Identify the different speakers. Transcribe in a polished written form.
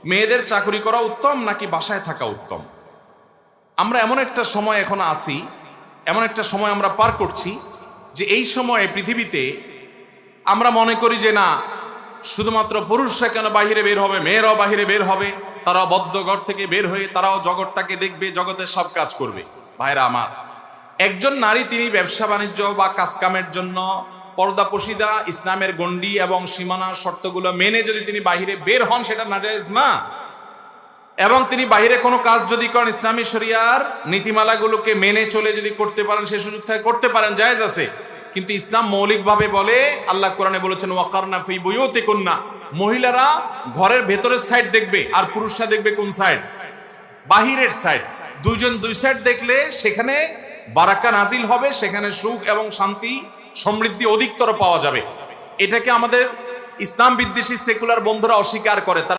Speaker 1: মেয়েদের চাকরি করা উত্তম নাকি বাসায় থাকা উত্তম? আমরা এমন একটা সময় এখন আছি, এমন একটা সময় আমরা পার করছি যে এই সময়ে পৃথিবীতে আমরা মনে করি যে না, শুধুমাত্র পুরুষরা কেন বাহিরে বের হবে, মেয়েরাও বাহিরে বের হবে, তারাও বদ্ধ ঘর থেকে বের হয়ে তারাও জগৎটাকে দেখবে, জগতের সব কাজ করবে। ভাইরা আমার, একজন নারী তিনি ব্যবসা বাণিজ্য বা কাজকামের জন্য পর্দা পশিদা ইসলামের গণ্ডি এবং সীমানা শর্তগুলো মেনে যদি তিনি বাহিরে বের হন, সেটা নাজায়েজ না। এবং তিনি বাহিরে কোনো কাজ যদি করেন, ইসলামী শরিয়ার নীতিমালাগুলোকে মেনে চলে যদি করতে পারেন, সে সুযোগ থেকে করতে পারেন, জায়েজ আছে। কিন্তু ইসলাম মৌলিকভাবে বলে, আল্লাহ কোরআনে বলেছেন ওয়াকারনা ফি বুয়ুতিকুন্না, মহিলারা ঘরের ভেতরের সাইড দেখবে আর পুরুষরা দেখবে কোন সাইড? বাহিরের সাইড। দুইজন দুই সাইড দেখলে সেখানে বারাকা নাজিল হবে, সেখানে সুখ এবং শান্তি সমৃদ্ধি অধিকতর পাওয়া যাবে। এটাকে আমাদের ইসলাম বিদ্বেষী সেকুলার বন্ধুরা অস্বীকার করে।